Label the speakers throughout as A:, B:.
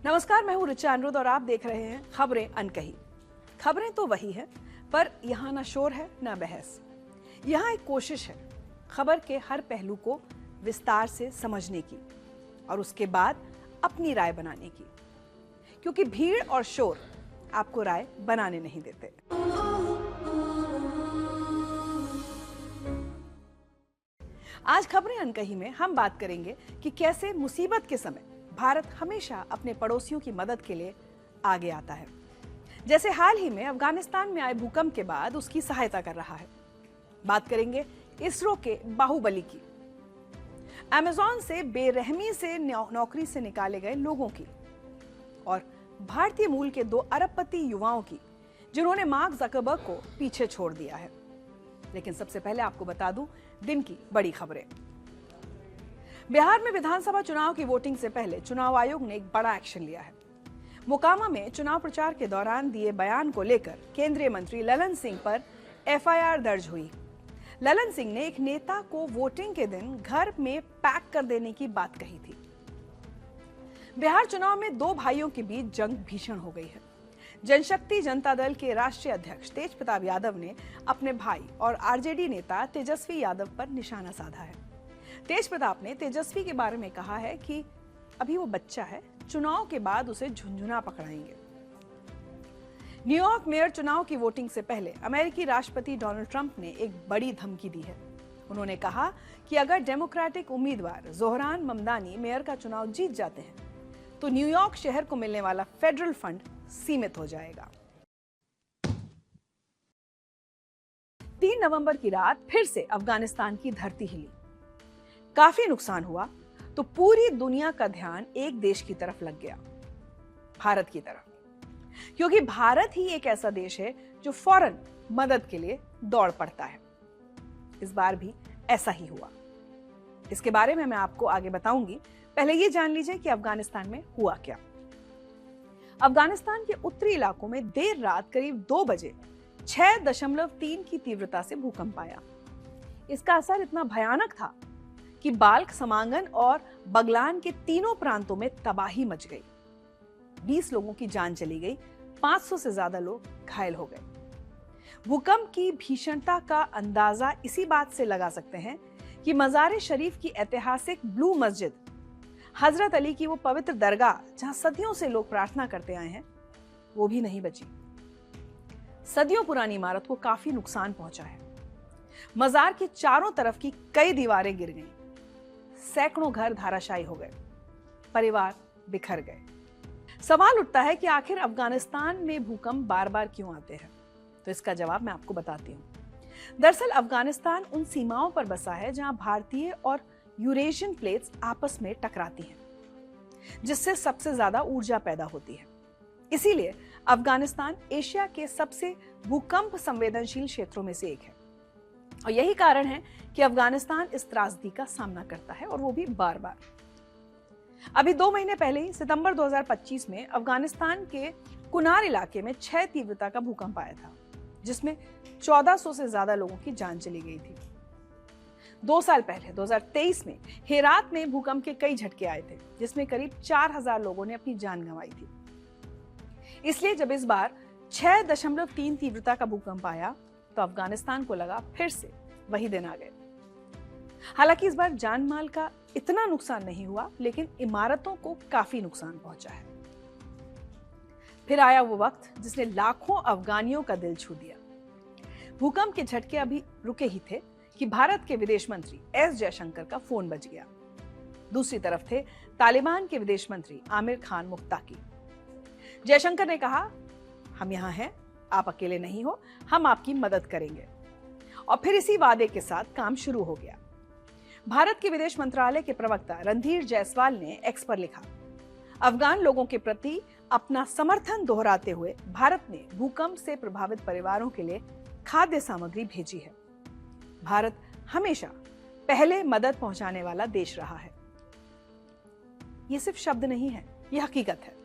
A: नमस्कार, मैं हूं ऋचा अनिरुद्ध और आप देख रहे हैं खबरें अनकही। खबरें तो वही है, पर यहाँ ना शोर है ना बहस। यहाँ एक कोशिश है खबर के हर पहलू को विस्तार से समझने की और उसके बाद अपनी राय बनाने की, क्योंकि भीड़ और शोर आपको राय बनाने नहीं देते। आज खबरें अनकही में हम बात करेंगे कि कैसे मुसीबत के समय भारत हमेशा अपने पड़ोसियों की मदद के लिए आगे आता है। जैसे हाल ही में अफगानिस्तान में आए भूकंप के बाद उसकी सहायता कर रहा है। बात करेंगे इसरो के बाहुबली की, अमेज़न से बेरहमी से नौकरी से निकाले गए लोगों की और भारतीय मूल के 2 अरबपति युवाओं की जिन्होंने मार्क ज़करबर्ग को पीछे छोड़ दिया है। लेकिन सबसे पहले आपको बता दूं दिन की बड़ी खबरें। बिहार में विधानसभा चुनाव की वोटिंग से पहले चुनाव आयोग ने एक बड़ा एक्शन लिया है। मोकामा में चुनाव प्रचार के दौरान दिए बयान को लेकर केंद्रीय मंत्री ललन सिंह पर एफआईआर दर्ज हुई। ललन सिंह ने एक नेता को वोटिंग के दिन घर में पैक कर देने की बात कही थी। बिहार चुनाव में 2 भाइयों के बीच जंग भीषण हो गई है। जनशक्ति जनता दल के राष्ट्रीय अध्यक्ष तेज प्रताप यादव ने अपने भाई और आरजेडी नेता तेजस्वी यादव पर निशाना साधा है। तेज प्रताप ने तेजस्वी के बारे में कहा है कि अभी वो बच्चा है, चुनाव के बाद उसे झुंझुना पकड़ाएंगे। न्यूयॉर्क मेयर चुनाव की वोटिंग से पहले अमेरिकी राष्ट्रपति डोनाल्ड ट्रंप ने एक बड़ी धमकी दी है। उन्होंने कहा कि अगर डेमोक्रेटिक उम्मीदवार जोहरान ममदानी मेयर का चुनाव जीत जाते हैं तो न्यूयॉर्क शहर को मिलने वाला फेडरल फंड सीमित हो जाएगा। 3 नवंबर की रात फिर से अफगानिस्तान की धरती हिली। काफी नुकसान हुआ तो पूरी दुनिया का ध्यान एक देश की तरफ लग गया, भारत की तरफ, क्योंकि भारत ही एक ऐसा देश है जो फौरन मदद के लिए दौड़ पड़ता है। इस बार भी ऐसा ही हुआ। इसके बारे में मैं आपको आगे बताऊंगी। पहले ये जान लीजिए कि अफगानिस्तान में हुआ क्या। अफगानिस्तान के उत्तरी इलाकों में देर रात करीब 2 बजे 6.3 की तीव्रता से भूकंप आया। इसका असर इतना भयानक था कि बाल्क, समांगन और बगलान के तीनों प्रांतों में तबाही मच गई। 20 लोगों की जान चली गई, 500 से ज्यादा लोग घायल हो गए। भूकंप की भीषणता का अंदाजा इसी बात से लगा सकते हैं कि मज़ार शरीफ की ऐतिहासिक ब्लू मस्जिद, हजरत अली की वो पवित्र दरगाह जहां सदियों से लोग प्रार्थना करते आए हैं, वो भी नहीं बची। सदियों पुरानी इमारत को काफी नुकसान पहुंचा है। मजार के चारों तरफ की कई दीवारें गिर गईं, सैकड़ों घर धाराशायी हो गए, परिवार बिखर गए। सवाल उठता है कि आखिर अफगानिस्तान में भूकंप बार-बार क्यों आते हैं? तो इसका जवाब मैं आपको बताती हूं। दरअसल अफगानिस्तान उन सीमाओं पर बसा है जहां भारतीय और यूरेशियन प्लेट्स आपस में टकराती हैं, जिससे सबसे ज्यादा ऊर्जा पैदा होती है। इसीलिए अफगानिस्तान एशिया के सबसे भूकंप संवेदनशील क्षेत्रों में से एक है और यही कारण है कि अफगानिस्तान इस त्रासदी का सामना करता है, और वो भी बार बार। अभी 2 महीने पहले ही सितंबर 2025 में अफगानिस्तान के कुनार इलाके में 6 तीव्रता का भूकंप आया था, जिसमें 1400 से ज्यादा लोगों की जान चली गई थी। 2 साल पहले 2023 में हेरात में भूकंप के कई झटके आए थे, जिसमें करीब 4000 लोगों ने अपनी जान गंवाई थी। इसलिए जब इस बार 6.3 तीव्रता का भूकंप आया तो अफगानिस्तान को लगा फिर से वही दिन आ गए। हालांकि इस बार जान माल का इतना नुकसान नहीं हुआ, लेकिन इमारतों को काफी नुकसान पहुंचा है। फिर आया वो वक्त जिसने लाखों अफगानियों का दिल छू दिया। भूकंप के झटके अभी रुके ही थे कि भारत के विदेश मंत्री एस जयशंकर का फोन बज गया। दूसरी तरफ थे तालिबान के विदेश मंत्री आमिर खान मुत्ताकी। जयशंकर ने कहा, हम यहां हैं, आप अकेले नहीं हो, हम आपकी मदद करेंगे। और फिर इसी वादे के साथ काम शुरू हो गया। भारत के विदेश मंत्रालय के प्रवक्ता रणधीर जायसवाल ने एक्स पर लिखा, अफगान लोगों के प्रति अपना समर्थन दोहराते हुए भारत ने भूकंप से प्रभावित परिवारों के लिए खाद्य सामग्री भेजी है। भारत हमेशा पहले मदद पहुंचाने वाला देश रहा है। ये सिर्फ शब्द नहीं है, ये हकीकत है।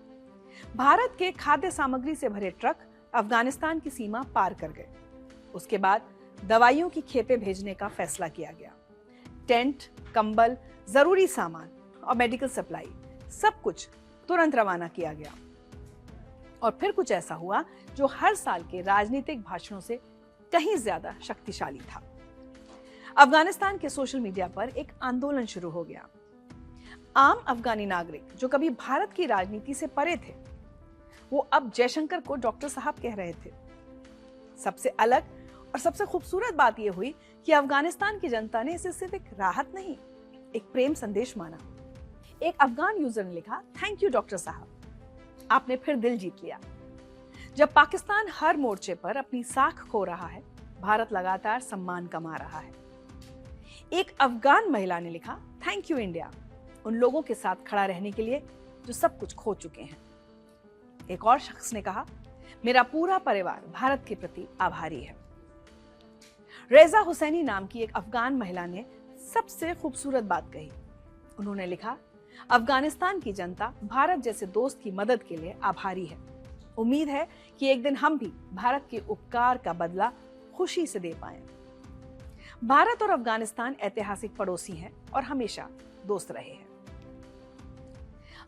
A: भारत के खाद्य सामग्री से भरे ट्रक अफगानिस्तान की सीमा पार कर गए। उसके बाद दवाइयों की खेपें भेजने का फैसला किया गया। टेंट, कंबल, जरूरी सामान और मेडिकल सप्लाई सब कुछ तुरंत रवाना किया गया। और फिर कुछ ऐसा हुआ जो हर साल के राजनीतिक भाषणों से कहीं ज्यादा शक्तिशाली था। अफगानिस्तान के सोशल मीडिया पर एक आंदोलन शुरू हो गया। आम अफगानी नागरिक जो कभी भारत की राजनीति से परे थे, वो अब जयशंकर को डॉक्टर साहब कह रहे थे। सबसे अलग और सबसे खूबसूरत बात यह हुई कि अफगानिस्तान की जनता ने इसे सिर्फ एक राहत नहीं, एक प्रेम संदेश माना। एक अफगान यूजर ने लिखा, थैंक यू डॉक्टर साहब, आपने फिर दिल जीत लिया। जब पाकिस्तान हर मोर्चे पर अपनी साख खो रहा है, भारत लगातार सम्मान कमा रहा है। एक अफगान महिला ने लिखा, थैंक यू इंडिया, उन लोगों के साथ खड़ा रहने के लिए जो सब कुछ खो चुके हैं। एक और शख्स ने कहा, मेरा पूरा परिवार भारत के प्रति आभारी है। रेजा हुसैनी नाम की एक अफगान महिला ने सबसे खूबसूरत बात कही। उन्होंने लिखा, अफगानिस्तान की जनता भारत जैसे दोस्त की मदद के लिए आभारी है। उम्मीद है कि एक दिन हम भी भारत के उपकार का बदला खुशी से दे पाएं। भारत और अफगानिस्तान ऐतिहासिक पड़ोसी हैं और हमेशा दोस्त रहे हैं।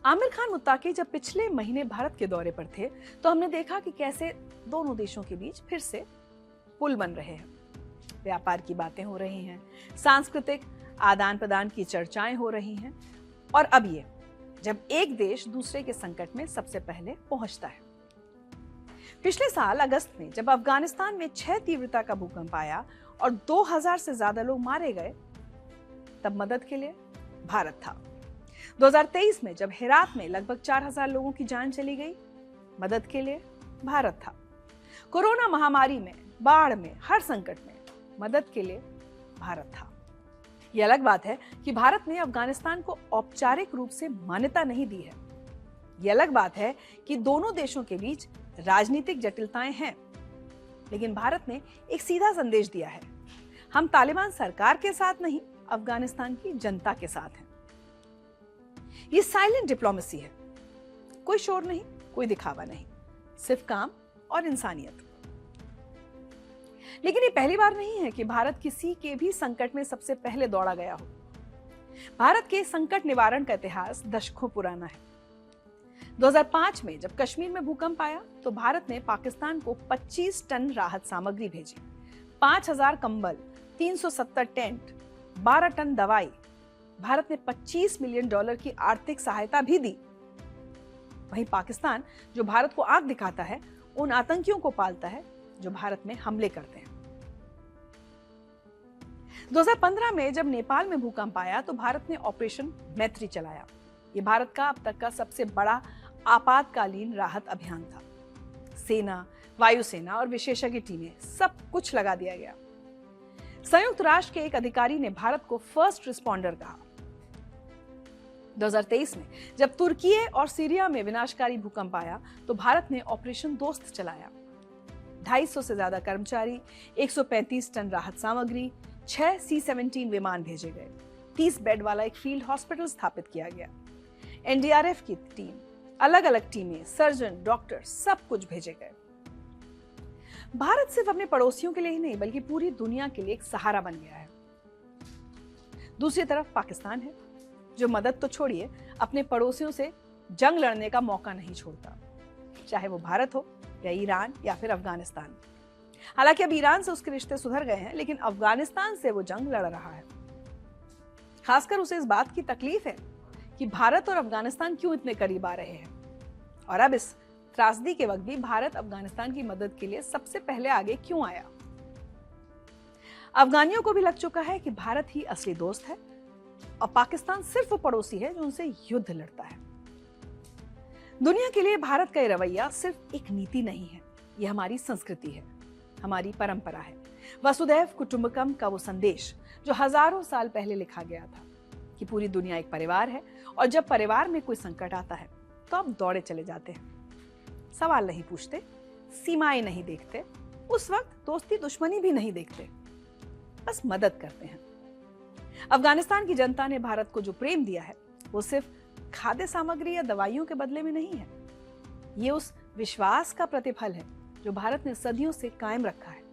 A: आमिर खान मुत्ताकी जब पिछले महीने भारत के दौरे पर थे, तो हमने देखा कि कैसे दोनों देशों के बीच फिर से पुल बन रहे हैं। व्यापार की बातें हो रही हैं, सांस्कृतिक आदान प्रदान की चर्चाएं हो रही हैं, और अब ये जब एक देश दूसरे के संकट में सबसे पहले पहुंचता है। पिछले साल अगस्त में जब अफगानिस्तान में 6 तीव्रता का भूकंप आया और 2000 से ज्यादा लोग मारे गए, तब मदद के लिए भारत था। 2023 में जब हेरात में लगभग 4000 लोगों की जान चली गई, मदद के लिए भारत था। कोरोना महामारी में, बाढ़ में, हर संकट में मदद के लिए भारत था। यह अलग बात है कि भारत ने अफगानिस्तान को औपचारिक रूप से मान्यता नहीं दी है। यह अलग बात है कि दोनों देशों के बीच राजनीतिक जटिलताएं हैं, लेकिन भारत ने एक सीधा संदेश दिया है, हम तालिबान सरकार के साथ नहीं, अफगानिस्तान की जनता के साथ हैं। ये साइलेंट डिप्लोमेसी है, कोई शोर नहीं, कोई दिखावा नहीं, सिर्फ काम और इंसानियत। लेकिन ये पहली बार नहीं है कि भारत किसी के भी संकट में सबसे पहले दौड़ा गया हो। भारत के संकट निवारण का इतिहास दशकों पुराना है। 2005 में जब कश्मीर में भूकंप आया, तो भारत ने पाकिस्तान को 25 टन राहत सामग्री भेजी, 5000 कंबल, 370 टेंट, 12 टन दवाई। भारत ने $25 मिलियन की आर्थिक सहायता भी दी। वहीं पाकिस्तान, जो भारत को आंख दिखाता है, उन आतंकियों को पालता है जो भारत में हमले करते हैं। 2015 में जब नेपाल में भूकंप आया, तो भारत ने ऑपरेशन मैत्री चलाया। यह भारत का अब तक का सबसे बड़ा आपातकालीन राहत अभियान था। सेना, वायुसेना और विशेषज्ञ टीमें, सब कुछ लगा दिया गया। संयुक्त राष्ट्र के एक अधिकारी ने भारत को फर्स्ट रिस्पॉन्डर कहा। 2023 में जब तुर्की और सीरिया में विनाशकारी भूकंप आया, तो भारत ने ऑपरेशन दोस्त चलाया। 250 से ज्यादा कर्मचारी, 135 टन राहत सामग्री, 6 C-17 विमान भेजे गए, 30 बेड वाला एक फील्ड हॉस्पिटल स्थापित किया गया। NDRF की टीम, अलग अलग टीमें, सर्जन, डॉक्टर, सब कुछ भेजे गए। भारत सिर्फ अपने पड़ोसियों के लिए ही नहीं, बल्कि पूरी दुनिया के लिए एक सहारा बन गया है। दूसरी तरफ पाकिस्तान है, जो मदद तो छोड़िए, अपने पड़ोसियों से जंग लड़ने का मौका नहीं छोड़ता, चाहे वो भारत हो या ईरान या फिर अफगानिस्तान। हालांकि अब ईरान से उसके रिश्ते सुधर गए हैं, लेकिन अफगानिस्तान से वो जंग लड़ रहा है। खासकर उसे इस बात की तकलीफ है कि भारत और अफगानिस्तान क्यों इतने करीब आ रहे हैं, और अब इस त्रासदी के वक्त भी भारत अफगानिस्तान की मदद के लिए सबसे पहले आगे क्यों आया। अफगानियों को भी लग चुका है कि भारत ही असली दोस्त है और पाकिस्तान सिर्फ वो पड़ोसी है जो उनसे युद्ध लड़ता है। दुनिया के लिए भारत का ये रवैया सिर्फ एक नीति नहीं है, यह हमारी संस्कृति है, हमारी परंपरा है। वसुधैव कुटुंबकम का वो संदेश जो हजारों साल पहले लिखा गया था कि पूरी दुनिया एक परिवार है, और जब परिवार में कोई संकट आता है तो आप दौड़े चले जाते हैं, सवाल नहीं पूछते, सीमाएं नहीं देखते, उस वक्त दोस्ती दुश्मनी भी नहीं देखते, बस मदद करते हैं। अफगानिस्तान की जनता ने भारत को जो प्रेम दिया है, वो सिर्फ खाद्य सामग्री या दवाइयों के बदले में नहीं है। ये उस विश्वास का प्रतिफल है जो भारत ने सदियों से कायम रखा है।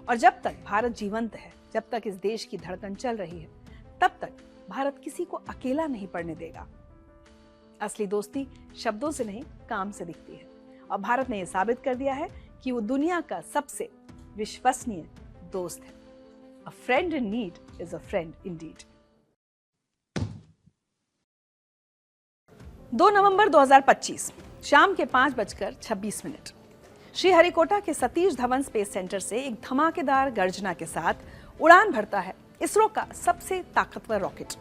A: और जब तक भारत जीवंत है, जब तक इस देश की धड़कन चल रही है, तब तक भारत किसी को अकेला नहीं पड़ने देगा। असली दोस्ती शब्दों से नहीं, काम से दिखती है। और भारत ने यह साबित कर दिया है कि वो दुनिया का सबसे विश्वसनीय दोस्त है। A friend in need is a friend indeed. 2 नवंबर 2025 शाम के 5:26 श्रीहरिकोटा के सतीश धवन स्पेस सेंटर से एक धमाकेदार गर्जना के साथ उड़ान भरता है इसरो का सबसे ताकतवर रॉकेट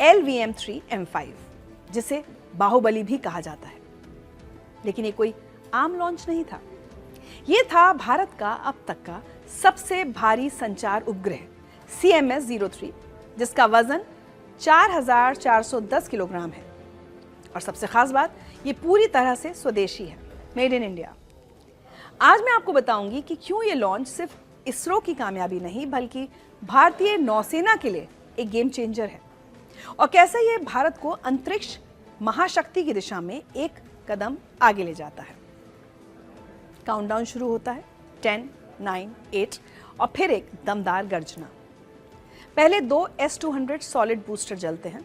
A: LVM-3 M5, जिसे बाहुबली भी कहा जाता है। लेकिन ये कोई आम लॉन्च नहीं था। ये था भारत का अब तक का सबसे भारी संचार उपग्रह CMS-03, जिसका वजन 4410 किलोग्राम है। और सबसे खास बात, ये पूरी तरह से स्वदेशी है, मेड इन इंडिया। आज मैं आपको बताऊंगी कि क्यों ये लॉन्च सिर्फ इसरो की कामयाबी नहीं बल्कि भारतीय नौसेना के लिए एक गेम चेंजर है, और कैसे ये भारत को अंतरिक्ष महाशक्ति की दिशा में एक कदम आगे ले जाता है। काउंटडाउन शुरू होता है 10, 9, 8 और फिर एक दमदार गर्जना। पहले 2 S-200 सॉलिड बूस्टर जलते हैं,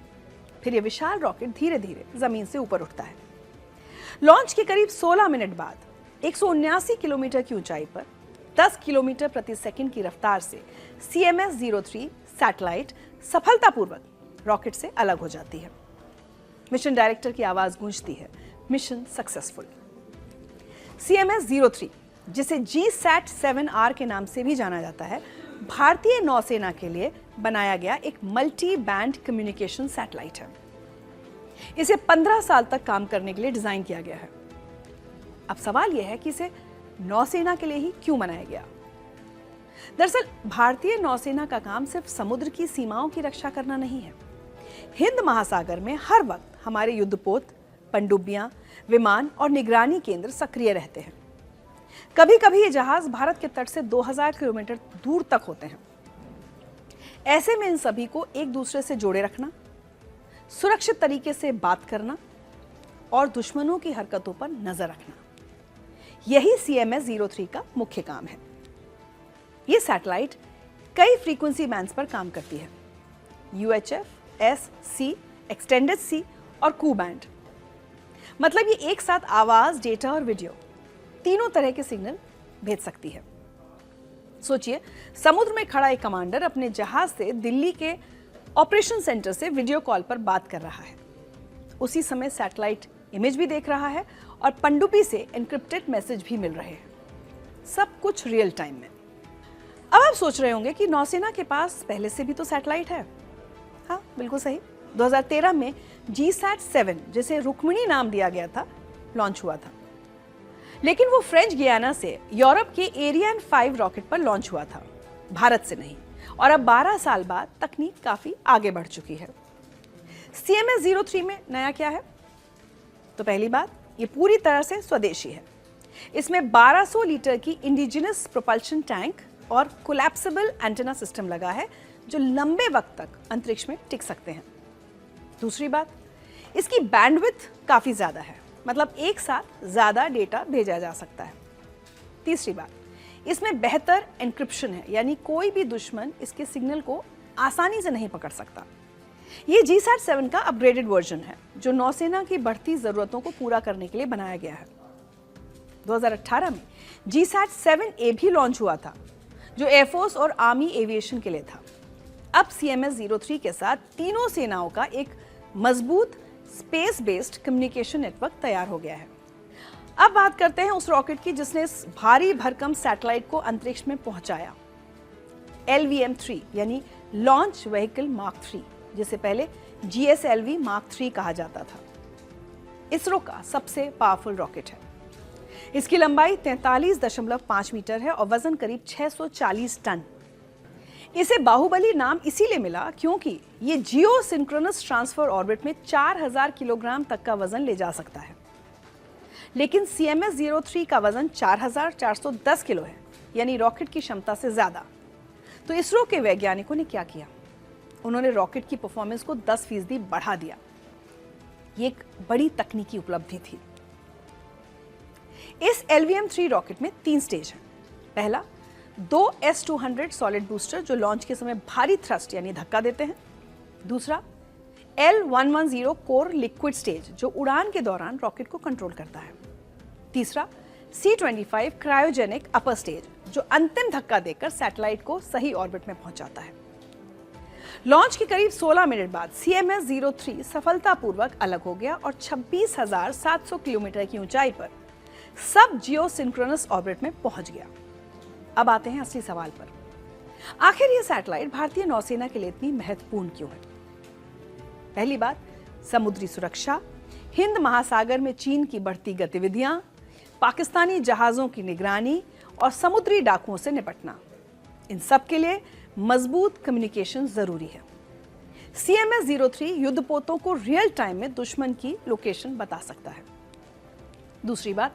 A: फिर ये विशाल रॉकेट धीरे धीरे जमीन से ऊपर उठता है। लॉन्च के करीब 16 मिनट बाद 179 किलोमीटर की ऊंचाई पर 10 किलोमीटर प्रति सेकंड की रफ्तार से CMS-03 सैटेलाइट सफलतापूर्वक रॉकेट से अलग हो जाती है। मिशन डायरेक्टर की आवाज गूंजती है, मिशन सक्सेसफुल। CMS-03, जिसे GSAT-7R के नाम से भी जाना जाता है, भारतीय नौसेना के लिए बनाया गया एक मल्टी बैंड कम्युनिकेशन सैटेलाइट है। इसे 15 साल तक काम करने के लिए डिजाइन किया गया है। अब सवाल यह है कि इसे नौसेना के लिए ही क्यों बनाया गया। दरअसल भारतीय नौसेना का काम सिर्फ समुद्र की सीमाओं की रक्षा करना नहीं है। हिंद महासागर में हर वक्त हमारे युद्धपोत, पनडुब्बियां, विमान और निगरानी केंद्र सक्रिय रहते हैं। कभी कभी ये जहाज भारत के तट से 2000 किलोमीटर दूर तक होते हैं। ऐसे में इन सभी को एक दूसरे से जोड़े रखना, सुरक्षित तरीके से बात करना और दुश्मनों की हरकतों पर नजर रखना, यही CMS-03 का मुख्य काम है। ये सैटेलाइट कई फ्रीक्वेंसी बैंड्स पर काम करती है, UHF, S, C, extended C और कू बैंड। मतलब ये एक साथ आवाज, डेटा और वीडियो तीनों तरह के सिग्नल भेज सकती है। सोचिए, समुद्र में खड़ा एक कमांडर अपने जहाज से दिल्ली के ऑपरेशन सेंटर से वीडियो कॉल पर बात कर रहा है। उसी समय सैटेलाइट इमेज भी देख रहा है और पनडुब्बी से एन्क्रिप्टेड मैसेज भी मिल रहे हैं। सब कुछ रियल टाइम में। अब आप सोच रहे होंगे कि नौसेना के पास पहले से भी तो सैटेलाइट है। हाँ, बिल्कुल सही। 2013 में GSAT-7, जिसे रुक्मिणी नाम दिया गया था, लॉन्च हुआ था। लेकिन वो फ्रेंच गियाना से यूरोप के एरियन 5 रॉकेट पर लॉन्च हुआ था, भारत से नहीं। और अब 12 साल बाद तकनीक काफी आगे बढ़ चुकी है। CMS-03 में नया क्या है? तो पहली बात, ये पूरी तरह से स्वदेशी है। इसमें 1200 लीटर की इंडिजिनस प्रोपल्शन टैंक और कोलैप्सिबल एंटेना सिस्टम लगा है, जो लंबे वक्त तक अंतरिक्ष में टिक सकते हैं। दूसरी बात, इसकी बैंडविड्थ काफी ज्यादा है, मतलब एक साथ ज्यादा डेटा भेजा जा सकता है। तीसरी बात, इसमें बेहतर एन्क्रिप्शन है, यानी कोई भी दुश्मन इसके सिग्नल को आसानी से नहीं पकड़ सकता। ये GSAT-7 का अपग्रेडेड वर्जन है, जो नौसेना की बढ़ती जरूरतों को पूरा करने के लिए बनाया गया है। 2018 में GSAT-7A भी लॉन्च हुआ था, जो एयरफोर्स और आर्मी एविएशन के लिए था। अब CMS-03 के साथ तीनों सेनाओं का एक मजबूत स्पेस बेस्ड कम्युनिकेशन नेटवर्क तैयार हो गया है। अब बात करते हैं उस रॉकेट की जिसने इस भारी भरकम सैटेलाइट को अंतरिक्ष में पहुंचाया, LVM-3 यानी लॉन्च व्हीकल मार्क 3, जिसे पहले GSLV मार्क 3 कहा जाता था। इसरो का सबसे पावरफुल रॉकेट है। इसकी लंबाई 43.5 मीटर है और वजन करीब 640 टन। इसे बाहुबली नाम इसीलिए मिला क्योंकि ये जियो सिंक्रोनस ट्रांसफर ऑर्बिट में 4000 किलोग्राम तक का वजन ले जा सकता है। लेकिन CMS-03 का वजन 4410 किलो है, यानी रॉकेट की क्षमता से ज्यादा। तो इसरो के वैज्ञानिकों ने क्या किया? उन्होंने रॉकेट की परफॉर्मेंस को 10% बढ़ा दिया। ये एक बड़ी तकनीकी उपलब्धि थी। इस LVM-3 रॉकेट में 3 स्टेज हैं। पहला, 2 S-200 सॉलिड बूस्टर जो लॉन्च के समय भारी थ्रस्ट यानी धक्का देते हैं। दूसरा, L110 कोर लिक्विड स्टेज जो उड़ान के दौरान रॉकेट को कंट्रोल करता है। तीसरा C-25 क्रायोजेनिक अपर स्टेज जो अंतिम धक्का देकर सैटेलाइट को सही ऑर्बिट में पहुंचाता है। लॉन्च के करीब 16 मिनट बाद CMS-03 सफलतापूर्वक अलग हो गया और 26,700 किलोमीटर की ऊंचाई पर सब जियो सिंक्रोनस ऑर्बिट में पहुंच गया। अब आते हैं असली सवाल पर। आखिर ये सैटेलाइट भारतीय नौसेना के लिए इतनी महत्वपूर्ण क्यों है? पहली बात, समुद्री सुरक्षा, हिंद महासागर में चीन की बढ़ती गतिविधियां, पाकिस्तानी जहाजों की निगरानी और समुद्री डाकुओं से निपटना, इन सब के लिए मजबूत कम्युनिकेशन जरूरी है। CMS-03 युद्धपोतों को रियल टाइम में दुश्मन की लोकेशन बता सकता है। दूसरी बात,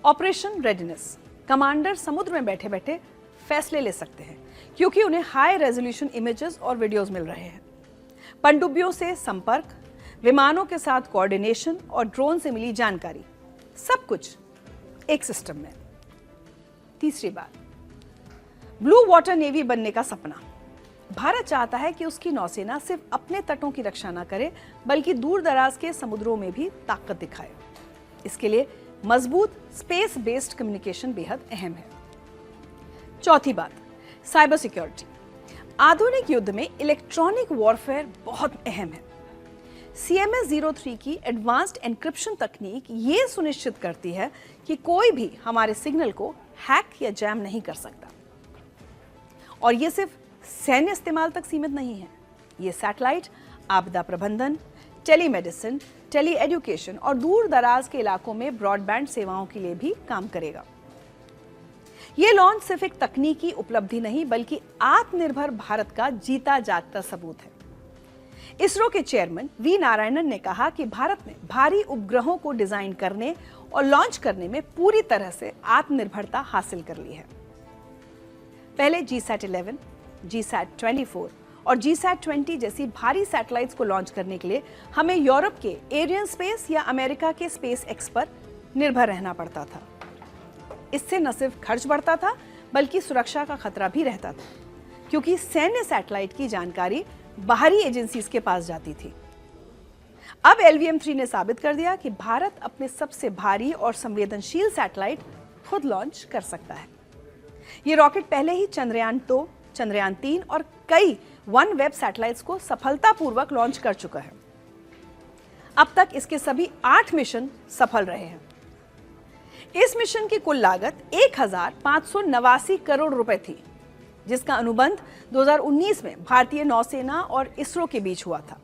A: ऑपरेशन रेडीनेस। कमांडर समुद्र में बैठे बैठे फैसले ले सकते हैं क्योंकि उन्हें हाई रेजोल्यूशन इमेजेस और वीडियोस मिल रहे हैं। पनडुब्बियों से संपर्क, विमानों के साथ कोऑर्डिनेशन और ड्रोन से मिली जानकारी, सब कुछ एक सिस्टम में। तीसरी बात, ब्लू वाटर नेवी बनने का सपना। भारत चाहता है कि उसकी नौसेना सिर्फ अपने तटों की रक्षा न करे बल्कि दूर दराज के समुद्रों में भी ताकत दिखाए। इसके लिए मजबूत स्पेस बेस्ड कम्युनिकेशन बेहद अहम है। चौथी बात, साइबर सिक्योरिटी। आधुनिक युद्ध में इलेक्ट्रॉनिक वॉरफेयर बहुत अहम है। CMS-03 की एडवांस्ड एन्क्रिप्शन तकनीक ये सुनिश्चित करती है कि कोई भी हमारे सिग्नल को हैक या जैम नहीं कर सकता। और ये सिर्फ सैन्य इस्तेमाल तक सीमित नहीं है। ये सैटेलाइट आपदा प्रबंधन, टेलीमेडिसिन, टेली एजुकेशन और दूर दराज के इलाकों में ब्रॉडबैंड सेवाओं के लिए भी काम करेगा। ये लॉन्च सिर्फ एक तकनीकी उपलब्धि नहीं बल्कि आत्मनिर्भर भारत का जीता जागता सबूत है। इसरो के चेयरमैन वी नारायणन ने कहा कि भारत ने भारी उपग्रहों को डिजाइन करने और लॉन्च करने में पूरी तरह से आत्मनिर्भरता हासिल कर ली है। पहले GSAT-11, GSAT-24 और GSAT-20 जैसी भारी सैटेलाइट्स को लॉन्च करने के लिए हमें यूरोप के एरियन स्पेस या अमेरिका के स्पेस एक्स पर निर्भर रहना पड़ता था। इससे न सिर्फ खर्च बढ़ता था बल्कि सुरक्षा का खतरा भी रहता था क्योंकि सैन्य सैटेलाइट की जानकारी बाहरी एजेंसीज के पास जाती थी। अब LVM-3 ने साबित कर दिया कि भारत अपने सबसे भारी और संवेदनशील सैटेलाइट खुद लॉन्च कर सकता है। ये रॉकेट पहले ही चंद्रयान-2, चंद्रयान-3 और कई OneWeb सैटेलाइट्स को सफलतापूर्वक लॉन्च कर चुका है। अब तक इसके सभी 8 मिशन सफल रहे हैं। इस मिशन की कुल लागत 1,589 करोड़ रुपए थी, जिसका अनुबंध 2019 में भारतीय नौसेना और इसरो के बीच हुआ था।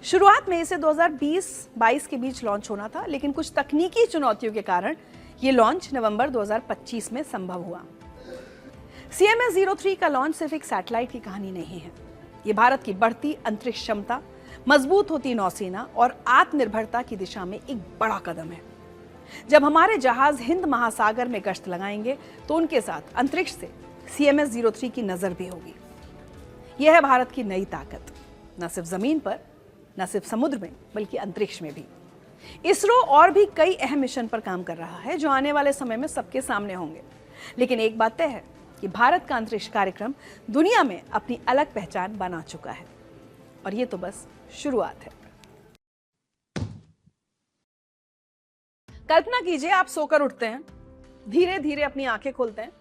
A: शुरुआत में इसे 2020-22 के बीच लॉन्च होना था, लेकिन कुछ तकनीकी चुनौतियों के कारण ये लॉन्च नवंबर 2025 में संभव हुआ। CMS-03 का लॉन्च सिर्फ एक सैटेलाइट की कहानी नहीं है। ये भारत की बढ़ती अंतरिक्ष क्षमता, मजबूत होती नौसेना और आत्मनिर्भरता की दिशा में एक बड़ा कदम है। जब हमारे जहाज हिंद महासागर में गश्त लगाएंगे तो उनके साथ अंतरिक्ष से CMS-03 की नजर भी होगी। यह है भारत की नई ताकत, न सिर्फ जमीन पर, न सिर्फ समुद्र में, बल्कि अंतरिक्ष में भी। इसरो और भी कई अहम मिशन पर काम कर रहा है जो आने वाले समय में सबके सामने होंगे। लेकिन एक बात तय है कि भारत का अंतरिक्ष कार्यक्रम दुनिया में अपनी अलग पहचान बना चुका है और ये तो बस शुरुआत है। कल्पना कीजिए आप सोकर उठते हैं, धीरे धीरे अपनी आंखें खोलते हैं,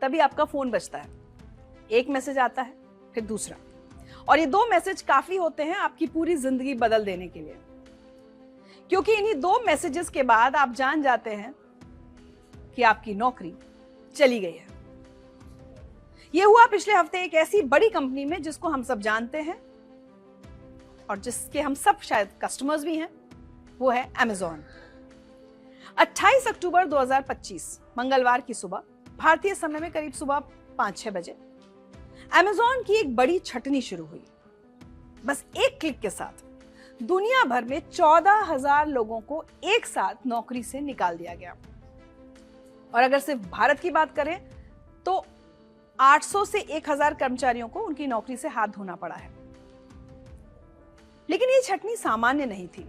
A: तभी आपका फोन बजता है। एक मैसेज आता है, फिर दूसरा, और ये 2 मैसेज काफी होते हैं आपकी पूरी जिंदगी बदल देने के लिए, क्योंकि इन्हीं 2 मैसेजेस के बाद आप जान जाते हैं कि आपकी नौकरी चली गई है। यह हुआ पिछले हफ्ते एक ऐसी बड़ी कंपनी में जिसको हम सब जानते हैं और जिसके हम सब शायद कस्टमर्स भी हैं, वो है Amazon। 28 अक्टूबर 2025 मंगलवार की सुबह, भारतीय समय में करीब सुबह 5-6 बजे, Amazon की एक बड़ी छटनी शुरू हुई। बस एक क्लिक के साथ दुनिया भर में 14,000 लोगों को एक साथ नौकरी से निकाल दिया गया। और अगर सिर्फ भारत की बात करें तो 800 से 1,000 कर्मचारियों को उनकी नौकरी से हाथ धोना पड़ा है। लेकिन ये छटनी सामान्य नहीं थी,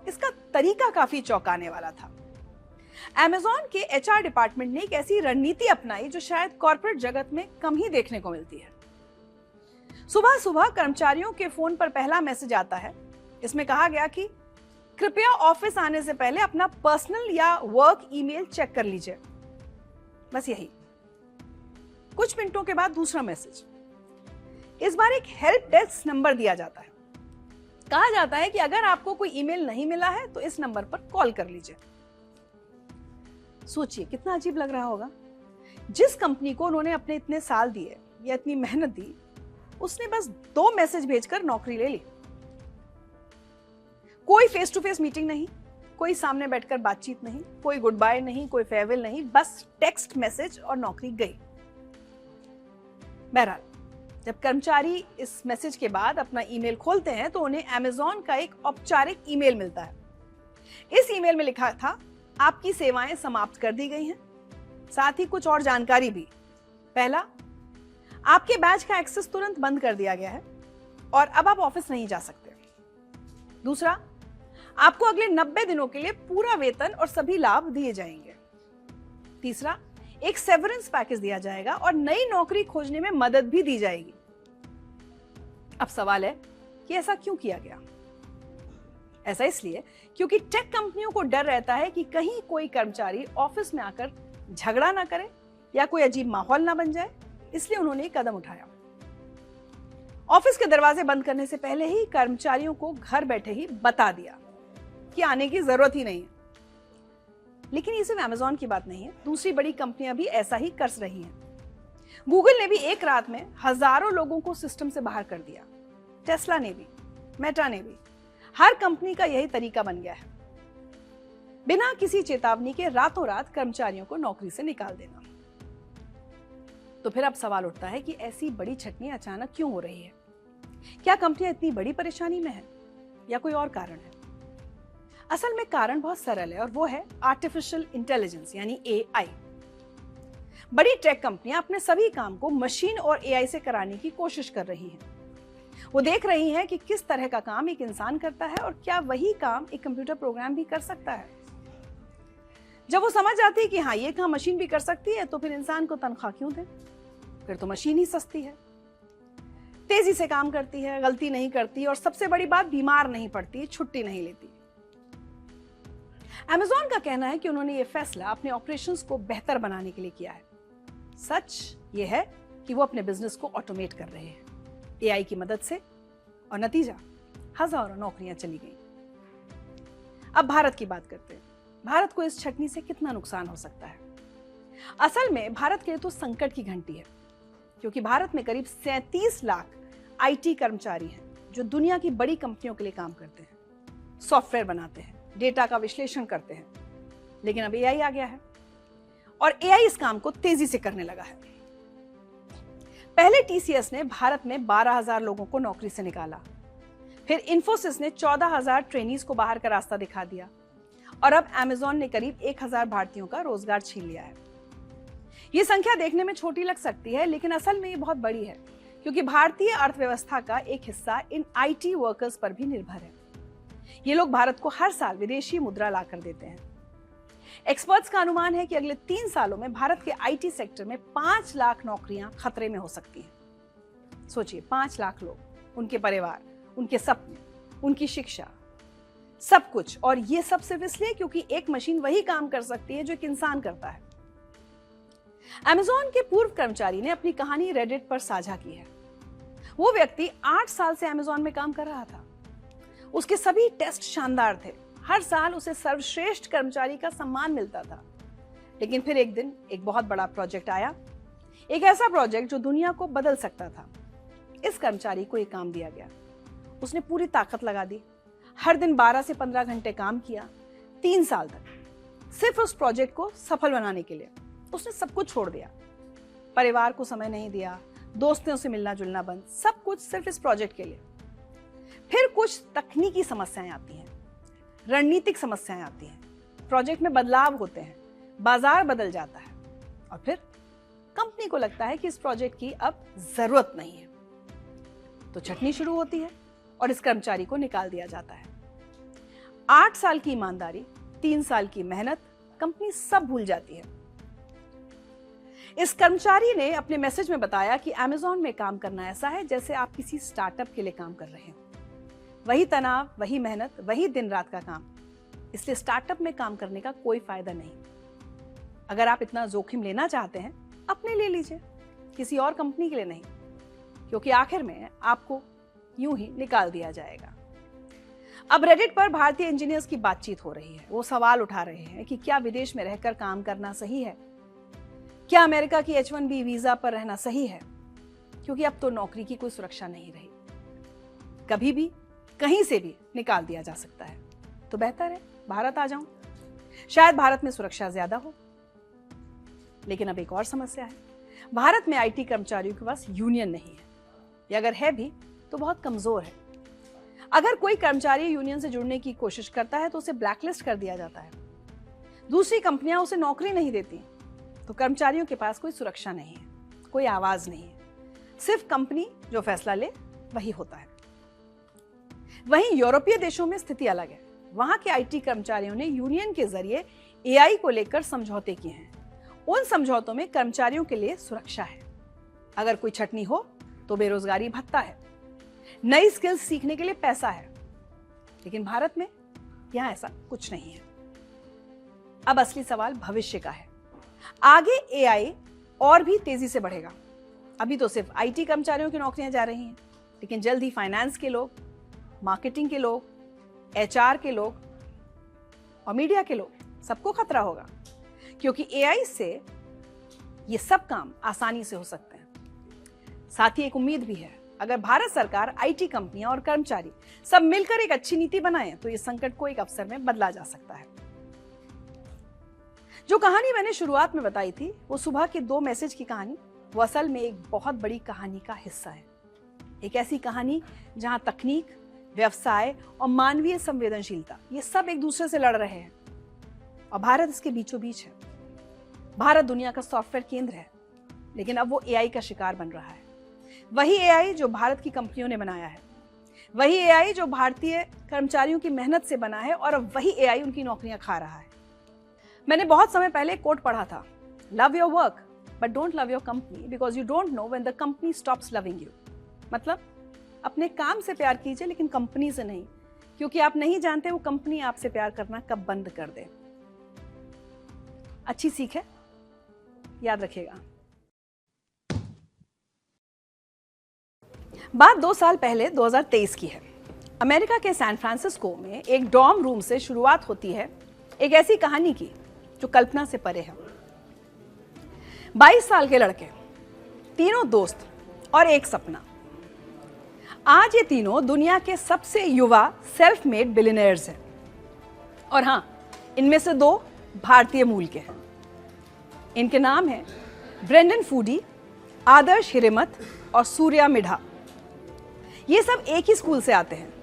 A: इसका तरीका काफी चौंकाने वाला था। Amazon के HR डिपार्टमेंट ने एक ऐसी रणनीति अपनाई जो शायद कॉर्पोरेट जगत में कम ही देखने को मिलती है। सुबह सुबह कर्मचारियों के फोन पर पहला मैसेज आता है। इसमें कहा गया कि कृपया ऑफिस आने से पहले अपना पर्सनल या वर्क ईमेल चेक कर लीजिए। बस यही। कुछ मिनटों के बाद दूसरा मैसेज। इस बार एक हेल्प डेस्क नंबर दिया जाता है। कहा जाता है कि अगर आपको कोई ईमेल नहीं मिला है तो इस नंबर पर कॉल कर लीजिए। सोचिए कितना अजीब लग रहा होगा। जिस कंपनी को उन्होंने अपने इतने साल दिए या इतनी मेहनत दी, उसने बस 2 मैसेज भेजकर नौकरी ले ली। कोई फेस टू फेस मीटिंग नहीं, कोई सामने बैठकर बातचीत नहीं, कोई गुड बाय नहीं, कोई फेयरवेल नहीं, बस टेक्स्ट मैसेज और नौकरी गई। बहरहाल, जब कर्मचारी इस मैसेज के बाद अपना ईमेल खोलते हैं तो उन्हें अमेज़न का एक औपचारिक ईमेल मिलता है। इस ईमेल में लिखा था, आपकी सेवाएं समाप्त कर दी गई हैं। साथ ही कुछ और जानकारी भी। पहला, आपके बैच का एक्सेस तुरंत बंद कर दिया गया है और अब आप ऑफिस नहीं जा सकते। दूसरा, आपको अगले 90 दिनों के लिए पूरा वेतन और सभी लाभ दिए जाएंगे। तीसरा, एक सेवरेंस पैकेज दिया जाएगा और नई नौकरी खोजने में मदद भी दी जाएगी। अब सवाल है कि ऐसा क्यों किया गया? ऐसा इसलिए क्योंकि टेक कंपनियों को डर रहता है कि कहीं कोई कर्मचारी ऑफिस में आकर झगड़ा ना करे या कोई अजीब माहौल ना बन जाए, इसलिए उन्होंने एक कदम उठाया। ऑफिस के दरवाजे बंद करने से पहले ही कर्मचारियों को घर बैठे ही बता दिया कि आने की जरूरत ही नहीं है। लेकिन ये सिर्फ अमेज़न की बात नहीं है, दूसरी बड़ी कंपनियां भी ऐसा ही कर रही हैं। गूगल ने भी एक रात में हजारों लोगों को सिस्टम से बाहर कर दिया। टेस्ला ने भी, मेटा ने भी। हर कंपनी का यही तरीका बन गया है, बिना किसी चेतावनी के रातों रात कर्मचारियों को नौकरी से निकाल देना। तो फिर अब सवाल उठता है कि ऐसी बड़ी छटनी अचानक क्यों हो रही है? क्या कंपनियां इतनी बड़ी परेशानी में है या कोई और कारण है? असल में कारण बहुत सरल है और वो है आर्टिफिशियल इंटेलिजेंस यानी एआई। बड़ी टेक कंपनियां अपने सभी काम को मशीन और एआई से कराने की कोशिश कर रही हैं। वो देख रही हैं कि किस तरह का काम एक इंसान करता है और क्या वही काम एक कंप्यूटर प्रोग्राम भी कर सकता है। जब वो समझ जाती है कि हाँ, ये काम मशीन भी कर सकती है, तो फिर इंसान को तनख्वाह क्यों दें? फिर तो मशीन ही सस्ती है, तेजी से काम करती है, गलती नहीं करती और सबसे बड़ी बात, बीमार नहीं पड़ती, छुट्टी नहीं लेती। अमेज़न का कहना है कि उन्होंने ये फैसला अपने ऑपरेशंस को बेहतर बनाने के लिए किया है। सच ये है कि वो अपने बिजनेस को ऑटोमेट कर रहे हैं एआई की मदद से, और नतीजा, हजारों नौकरियां चली गई। अब भारत की बात करते हैं। भारत को इस छटनी से कितना नुकसान हो सकता है? असल में भारत के लिए तो संकट की घंटी है, क्योंकि भारत में करीब 37 लाख आईटी कर्मचारी हैं जो दुनिया की बड़ी कंपनियों के लिए काम करते हैं, सॉफ्टवेयर बनाते हैं, डेटा का विश्लेषण करते हैं। लेकिन अब एआई आ गया है और एआई इस काम को तेजी से करने लगा है। पहले टीसीएस ने भारत में 12,000 लोगों को नौकरी से निकाला, फिर इन्फोसिस ने 14,000 ट्रेनीज को बाहर का रास्ता दिखा दिया और अब अमेज़न ने करीब 1,000 भारतीयों का रोजगार छीन लिया है। ये संख्या देखने में छोटी लग सकती है, लेकिन असल में ये बहुत बड़ी है, क्योंकि भारतीय अर्थव्यवस्था का एक हिस्सा इन आईटी वर्कर्स पर भी निर्भर है। ये लोग भारत को हर साल विदेशी मुद्रा लाकर देते हैं। एक्सपर्ट्स का अनुमान है कि अगले 3 सालों में भारत के आईटी सेक्टर में 5 लाख नौकरियां खतरे में हो सकती हैं। सोचिए, 5 लाख लोग, उनके परिवार, उनके सपने, उनकी शिक्षा, सब कुछ। और ये सब सिर्फ इसलिए क्योंकि एक मशीन वही काम कर सकती है जो एक इंसान करता है। अमेज़न के पूर्व कर्मचारी ने अपनी कहानी रेडिट पर साझा की है। वो व्यक्ति 8 साल से अमेज़न में काम कर रहा था। उसके सभी टेस्ट शानदार थे, हर साल उसे सर्वश्रेष्ठ कर्मचारी का सम्मान मिलता था। लेकिन फिर एक दिन एक बहुत बड़ा प्रोजेक्ट आया, एक ऐसा प्रोजेक्ट जो दुनिया को बदल सकता था। इस कर्मचारी को एक काम दिया गया। उसने पूरी ताकत लगा दी, हर दिन 12 से 15 घंटे काम किया, 3 साल तक, सिर्फ उस प्रोजेक्ट को सफल बनाने के लिए। उसने सब कुछ छोड़ दिया, परिवार को समय नहीं दिया, दोस्तों से मिलना जुलना बंद, सब कुछ सिर्फ इस प्रोजेक्ट के लिए। फिर कुछ तकनीकी समस्याएं आती हैं, रणनीतिक समस्याएं आती हैं, प्रोजेक्ट में बदलाव होते हैं, बाजार बदल जाता है और फिर कंपनी को लगता है कि इस प्रोजेक्ट की अब जरूरत नहीं है। तो छटनी शुरू होती है और इस कर्मचारी को निकाल दिया जाता है। 8 साल की ईमानदारी, 3 साल की मेहनत, कंपनी सब भूल जाती है। इस कर्मचारी ने अपने मैसेज में बताया कि अमेज़न में काम करना ऐसा है जैसे आप किसी स्टार्टअप के लिए काम कर रहे हो। वही तनाव, वही मेहनत, वही दिन रात का काम। इसलिए स्टार्टअप में काम करने का कोई फायदा नहीं। अगर आप इतना जोखिम लेना चाहते हैं, अपने लिए लीजिए, किसी और कंपनी के लिए नहीं, क्योंकि आखिर में आपको यूं ही निकाल दिया जाएगा। अब रेडिट पर भारतीय इंजीनियर्स की बातचीत हो रही है। वो सवाल उठा रहे हैं कि क्या विदेश में रहकर काम करना सही है? क्या अमेरिका की H-1B वीजा पर रहना सही है? क्योंकि अब तो नौकरी की कोई सुरक्षा नहीं रही, कभी भी कहीं से भी निकाल दिया जा सकता है। तो बेहतर है भारत आ जाऊं, शायद भारत में सुरक्षा ज्यादा हो। लेकिन अब एक और समस्या है, भारत में IT कर्मचारियों के पास यूनियन नहीं है, या अगर है भी तो बहुत कमजोर है। अगर कोई कर्मचारी यूनियन से जुड़ने की कोशिश करता है तो उसे ब्लैकलिस्ट कर दिया जाता है। दूसरी कंपनियां उसे नौकरी नहीं देती, तो कर्मचारियों के पास कोई सुरक्षा नहीं है, कोई आवाज नहीं है। सिर्फ कंपनी जो फैसला ले वही होता है। वहीं यूरोपीय देशों में स्थिति अलग है। वहां के IT कर्मचारियों ने यूनियन के जरिए AI को लेकर समझौते किए हैं। उन समझौतों में कर्मचारियों के लिए सुरक्षा है। अगर कोई छटनी हो तो बेरोजगारी भत्ता है, नई स्किल्स सीखने के लिए पैसा है। लेकिन भारत में यहां ऐसा कुछ नहीं है। अब असली सवाल भविष्य का है। आगे AI और भी तेजी से बढ़ेगा। अभी तो सिर्फ IT कर्मचारियों की नौकरियां जा रही हैं, लेकिन जल्द ही फाइनेंस के लोग, मार्केटिंग के लोग, HR के लोग और मीडिया के लोग, सबको खतरा होगा, क्योंकि AI से ये सब काम आसानी से हो सकते हैं। साथ ही एक उम्मीद भी है, अगर भारत सरकार, IT कंपनियां और कर्मचारी सब मिलकर एक अच्छी नीति बनाएं तो इस संकट को एक अवसर में बदला जा सकता है। जो कहानी मैंने शुरुआत में बताई थी, वो सुबह के 2 मैसेज की कहानी, वो असल में एक बहुत बड़ी कहानी का हिस्सा है। एक ऐसी कहानी जहां तकनीक, व्यवसाय और मानवीय संवेदनशीलता, ये सब एक दूसरे से लड़ रहे हैं और भारत इसके बीचों बीच है। भारत दुनिया का सॉफ्टवेयर केंद्र है, लेकिन अब वो AI का शिकार बन रहा है। वही AI जो भारत की कंपनियों ने बनाया है, वही AI जो भारतीय कर्मचारियों की मेहनत से बना है, और अब वही AI उनकी नौकरियां खा रहा है। मैंने बहुत समय पहले कोट पढ़ा था, love your work but don't love your company because you don't know when the company stops loving you. मतलब अपने काम से प्यार कीजिए, लेकिन कंपनी से नहीं, क्योंकि आप नहीं जानते वो कंपनी आपसे प्यार करना कब बंद कर दे। अच्छी सीख है, याद रखिएगा। बात 2 साल पहले 2023 की है। अमेरिका के सैन फ्रांसिस्को में एक डॉर्म रूम से शुरुआत होती है एक ऐसी कहानी की जो कल्पना से परे है। 22 साल के लड़के, तीनों दोस्त और एक सपना। आज ये तीनों दुनिया के सबसे युवा सेल्फ मेड बिलियनियर्स हैं। और हाँ, इनमें से 2 भारतीय मूल के हैं। इनके नाम हैं ब्रेंडन फूडी, आदर्श हिरेमत और सूर्या मिढ़ा। ये सब एक ही स्कूल से आते हैं,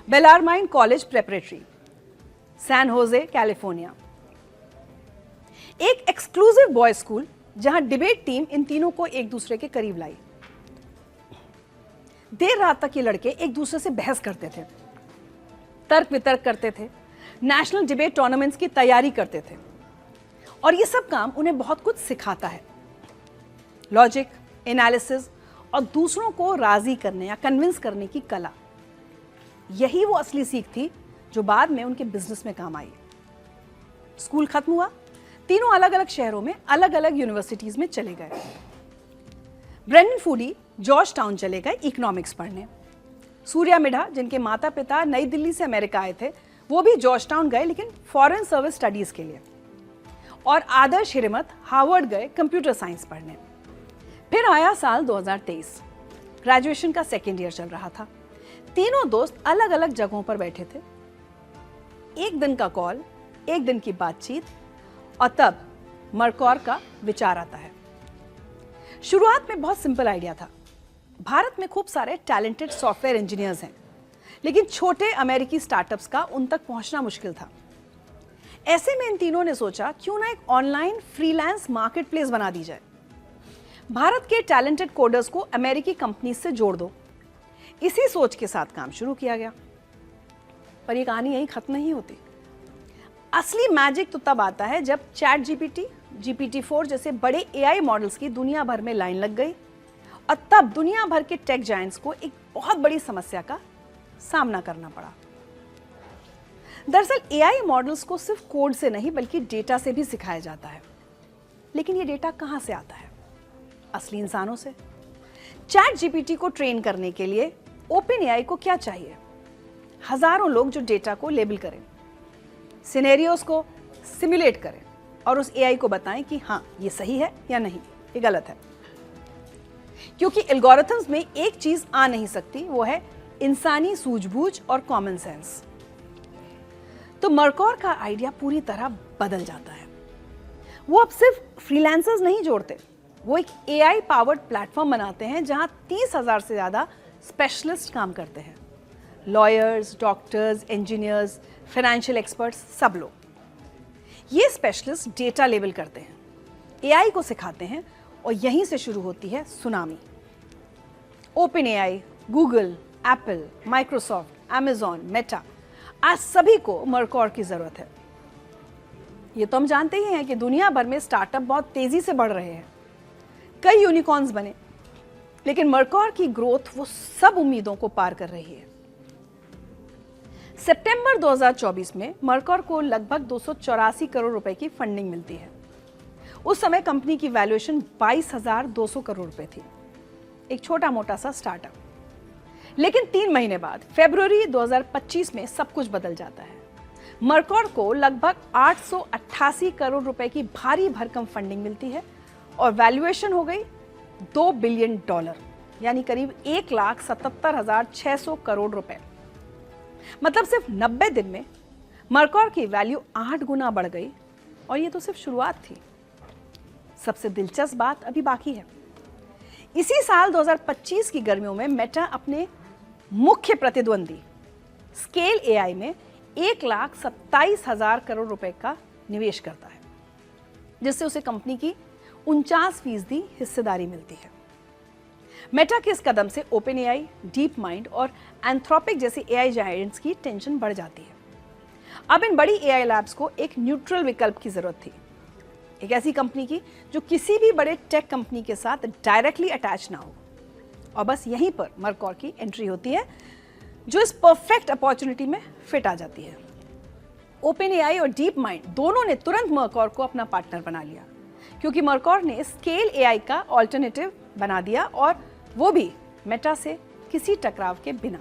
A: Bellarmine College Preparatory, San Jose, California. एक एक्सक्लूसिव बॉयज स्कूल जहां डिबेट टीम इन तीनों को एक दूसरे के करीब लाई। देर रात तक ये लड़के एक दूसरे से बहस करते थे, तर्क वितर्क करते थे, नेशनल डिबेट टूर्नामेंट्स की तैयारी करते थे, और ये सब काम उन्हें बहुत कुछ सिखाता है। लॉजिक, एनालिसिस और दूसरों को राजी करने या कन्विंस करने की कला। यही वो असली सीख थी जो बाद में उनके बिजनेस में काम आई। स्कूल खत्म हुआ, तीनों अलग अलग शहरों में अलग अलग यूनिवर्सिटीज में चले गए। ब्रेंडन फूडी जॉर्ज टाउन चले गए इकोनॉमिक्स पढ़ने। सूर्या मिढ़ा, जिनके माता पिता नई दिल्ली से अमेरिका आए थे, वो भी जॉर्ज टाउन गए, लेकिन फॉरेन सर्विस स्टडीज के लिए। और आदर्श हिरेमत हार्वर्ड गए कंप्यूटर साइंस पढ़ने। फिर आया साल 2023, ग्रेजुएशन का 2nd ईयर चल रहा था। तीनों दोस्त अलग अलग जगहों पर बैठे थे। एक दिन का कॉल, एक दिन की बातचीत, और तब मरकौर का विचार आता है। शुरुआत में बहुत सिंपल आइडिया था। भारत में खूब सारे टैलेंटेड सॉफ्टवेयर इंजीनियर्स हैं, लेकिन छोटे अमेरिकी स्टार्टअप्स का उन तक पहुंचना मुश्किल था। ऐसे में इन तीनों ने सोचा, क्यों ना एक ऑनलाइन फ्रीलांस मार्केट प्लेस बना दी जाए। भारत के टैलेंटेड कोडर्स को अमेरिकी कंपनी से जोड़ दो। इसी सोच के साथ काम शुरू किया गया। पर यह कहानी यहीं खत्म नहीं होती। असली मैजिक तो तब आता है जब ChatGPT, GPT-4 जैसे बड़े AI मॉडल्स की दुनिया भर में लाइन लग गई और तब दुनिया भर के टेक जायंट्स को एक बहुत बड़ी समस्या का सामना करना पड़ा। दरअसल AI मॉडल्स को सिर्फ कोड से नहीं बल्कि डेटा से भी सिखाया जाता है। लेकिन ये डेटा कहां से आता है? असली इंसानों से। चैट जीपीटी को ट्रेन करने के लिए OpenAI को क्या चाहिए? हजारों लोग जो डेटा को लेबल करें, सिनेरियोस को सिमुलेट करें और उस AI को बताएं कि हाँ ये सही है या नहीं, ये गलत है। क्योंकि एल्गोरिथम्स में एक चीज आ नहीं सकती, वो है इंसानी सूझबूझ और कॉमन सेंस। तो मर्कौर का आइडिया पूरी तरह बदल जाता है। वो अब सिर्फ फ्रीलांसर्स नहीं जोड़ते, वो एक AI पावर्ड प्लेटफॉर्म बनाते हैं जहां 30,000 से ज्यादा स्पेशलिस्ट काम करते हैं। Lawyers, doctors, engineers, financial experts, सब लोग। ये स्पेशलिस्ट डेटा लेबल करते हैं, AI को सिखाते हैं और यहीं से शुरू होती है tsunami. OpenAI, Google, Apple, Microsoft, Amazon, Meta, आज सभी को मर्कौर की जरूरत है। ये तो हम जानते ही हैं कि दुनिया भर में स्टार्टअप बहुत तेजी से बढ़ रहे हैं, कई यूनिकॉर्न्स बने, लेकिन मर्कौर की ग्रोथ वो सब उम्मीदों को पार कर रही है। सितंबर 2024 में मर्कौर को लगभग 284 करोड़ रुपए की फंडिंग मिलती है। उस समय कंपनी की वैल्यूएशन 22,200 करोड़ रुपए थी, एक छोटा मोटा सा स्टार्टअप। लेकिन 3 महीने बाद फरवरी 2025 में सब कुछ बदल जाता है। मर्कौर को लगभग 888 करोड़ रुपए की भारी भरकम फंडिंग मिलती है और वैल्यूएशन हो गई $2 बिलियन, यानी करीब 1,77,600 करोड़ रुपए। मतलब सिर्फ 90 दिन में मर्कौर की वैल्यू 8 गुना बढ़ गई और ये तो सिर्फ शुरुआत थी। सबसे दिलचस्प बात अभी बाकी है। इसी साल 2025 की गर्मियों में मेटा अपने मुख्य प्रतिद्वंदी स्केल AI में 1,27,000 करोड़ रुपए का निवेश करता है, जिससे उसे कंपनी की 49% हिस्सेदारी मिलती है। मेटा के इस कदम से OpenAI, डीप माइंड और एंथ्रोपिक जैसे AI जायंट्स की टेंशन बढ़ जाती है। अब इन बड़ी AI लैब्स को एक न्यूट्रल विकल्प की जरूरत थी, एक ऐसी कंपनी की जो किसी भी बड़े टेक कंपनी के साथ डायरेक्टली अटैच ना हो। और बस यहीं पर मर्कौर की एंट्री होती है, जो इस परफेक्ट अपॉर्चुनिटी में फिट आ जाती है। OpenAI और डीप माइंड दोनों ने तुरंत मर्कौर को अपना पार्टनर बना लिया, क्योंकि मर्कौर ने स्केल AI का ऑल्टरनेटिव बना दिया और वो भी मेटा से किसी टकराव के बिना।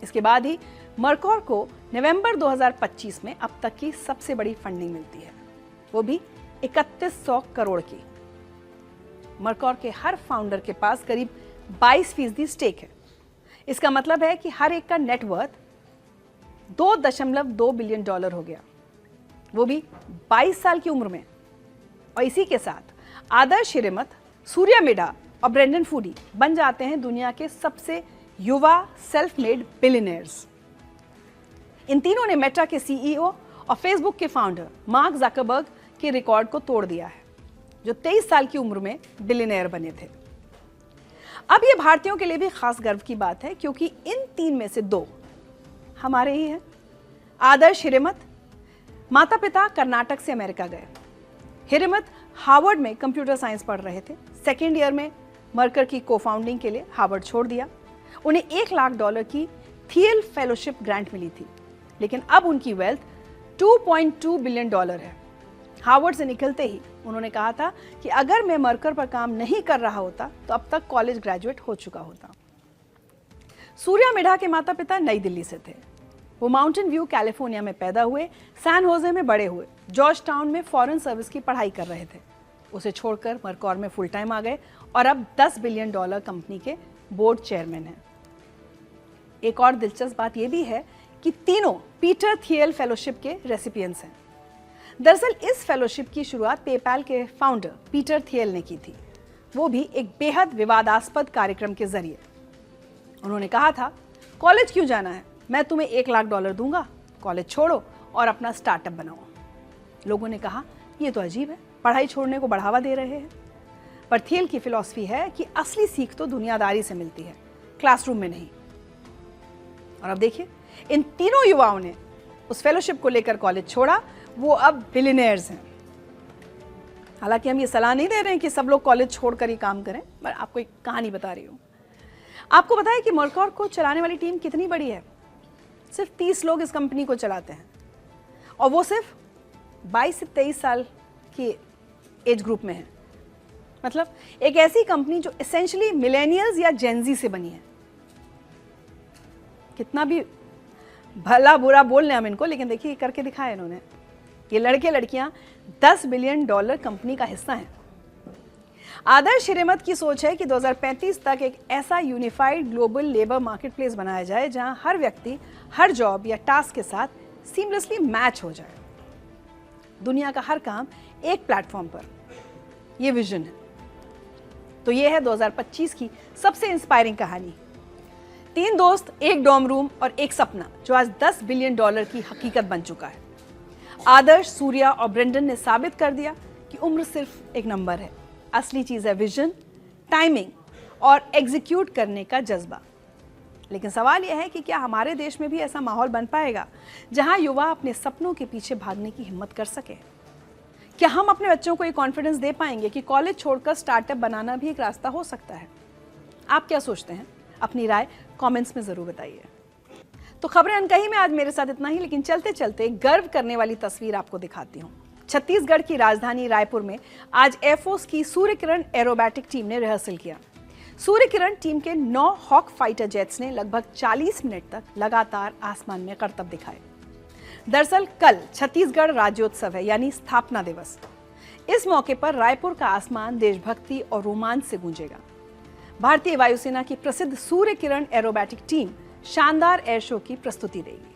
A: इसके बाद ही मर्कौर को नवंबर 2025 में अब तक की सबसे बड़ी फंडिंग मिलती है, वो भी 3100 करोड़ की। मर्कौर के हर फाउंडर के पास करीब 22% स्टेक है। इसका मतलब है कि हर एक का नेटवर्थ $2.2 बिलियन हो गया, वो भी 22 साल की उम्र में। और इसी के साथ आदर्श हिरेमत, सूर्या मिडा और ब्रेंडन फूडी बन जाते हैं दुनिया के सबसे युवा सेल्फ मेड बिलियनियर्स। इन तीनों ने मेटा के CEO और फेसबुक के फाउंडर मार्क ज़करबर्ग के रिकॉर्ड को तोड़ दिया है, जो 23 साल की उम्र में बिलियनियर बने थे। अब ये भारतीयों के लिए भी खास गर्व की बात है, क्योंकि इन 3 में से 2 हमारे ही हैं। आदर्श हिरेमत, माता पिता कर्नाटक से अमेरिका गए। हिरेमत हार्वर्ड में कंप्यूटर साइंस पढ़ रहे थे। सेकेंड ईयर में मर्कर की को फाउंडिंग के लिए हार्वर्ड छोड़ दिया। उन्हें $1 लाख की थियल फेलोशिप ग्रांट मिली थी, लेकिन अब उनकी वेल्थ $2.2 बिलियन है। हार्वर्ड से निकलते ही उन्होंने कहा था कि अगर मैं मर्कर पर काम नहीं कर रहा होता तो अब तक कॉलेज ग्रेजुएट हो चुका होता। सूर्या मिडा के माता पिता नई दिल्ली से थे। वो माउंटेन व्यू कैलिफोर्निया में पैदा हुए, सैन होजे में बड़े हुए, जॉर्ज टाउन में फॉरेन सर्विस की पढ़ाई कर रहे थे। उसे छोड़कर मर्कौर में फुल टाइम आ गए और अब $10 बिलियन कंपनी के बोर्ड चेयरमैन हैं। एक और दिलचस्प बात यह भी है कि तीनों पीटर थियल फेलोशिप के रेसिपिएंट्स हैं। दरअसल इस फेलोशिप की शुरुआत पेपैल के फाउंडर पीटर थियल ने की थी, वो भी एक बेहद विवादास्पद कार्यक्रम के जरिए। उन्होंने कहा था, कॉलेज क्यों जाना है, मैं तुम्हें $1 लाख दूंगा, कॉलेज छोड़ो और अपना स्टार्टअप बनाओ। लोगों ने कहा, ये तो अजीब है, पढ़ाई छोड़ने को बढ़ावा दे रहे हैं। पर थियल की फिलॉसफी है कि असली सीख तो दुनियादारी से मिलती है, क्लासरूम में नहीं। और अब देखिए, इन तीनों युवाओं ने उस फेलोशिप को लेकर कॉलेज छोड़ा, वो अब बिलियनियर्स हैं। हालांकि हम ये सलाह नहीं दे रहे हैं कि सब लोग कॉलेज छोड़कर ही काम करें, पर आपको एक कहानी बता रही हूँ। आपको पता है कि मर्क्योर को चलाने वाली टीम कितनी बड़ी है? सिर्फ 30 लोग इस कंपनी को चलाते हैं, और वो सिर्फ 22 से 23 साल की एज ग्रुप में है। मतलब एक ऐसी कंपनी जो एसेंशियली मिलेनियल्स या जेनजी से बनी है। कितना भी भला बुरा बोल लें हम इनको, लेकिन देखिए करके दिखाया इन्होंने। ये लड़के लड़कियां $10 बिलियन कंपनी का हिस्सा हैं। आदर्श हिरेमत की सोच है कि 2035 तक एक ऐसा यूनिफाइड ग्लोबल लेबर मार्केटप्लेस बनाया जाए जहां हर व्यक्ति हर जॉब या टास्क के साथ सीमलेसली मैच हो जाए। दुनिया का हर काम एक प्लेटफॉर्म पर, ये विजन है। तो ये है 2025 की सबसे इंस्पायरिंग कहानी। 3 दोस्त, एक डॉर्म रूम और एक सपना जो आज $10 बिलियन की हकीकत बन चुका है। आदर्श, सूर्या और ब्रेंडन ने साबित कर दिया कि उम्र सिर्फ एक नंबर है। असली चीज है विजन, टाइमिंग और एग्जीक्यूट करने का जज्बा। लेकिन सवाल यह है कि क्या हमारे देश में भी ऐसा माहौल बन पाएगा जहां युवा अपने सपनों के पीछे भागने की हिम्मत कर सके? क्या हम अपने बच्चों को ये कॉन्फिडेंस दे पाएंगे कि कॉलेज छोड़कर स्टार्टअप बनाना भी एक रास्ता हो सकता है? आप क्या सोचते हैं? अपनी राय कमेंट्स में जरूर बताइए। तो खबरें अनकही में आज मेरे साथ इतना ही, लेकिन चलते चलते गर्व करने वाली तस्वीर आपको दिखाती हूँ। छत्तीसगढ़ की राजधानी रायपुर में आज एयरफोर्स की सूर्य किरण एरोबैटिक टीम ने रिहर्सल किया। सूर्य किरण टीम के 9 हॉक फाइटर जेट्स ने लगभग 40 मिनट तक लगातार आसमान में करतब दिखाए। दरअसल कल छत्तीसगढ़ राज्योत्सव है, यानी स्थापना दिवस। इस मौके पर रायपुर का आसमान देशभक्ति और रोमांच से गूंजेगा। भारतीय वायुसेना की प्रसिद्ध सूर्य किरण एरोबैटिक टीम शानदार एयर शो की प्रस्तुति देगी।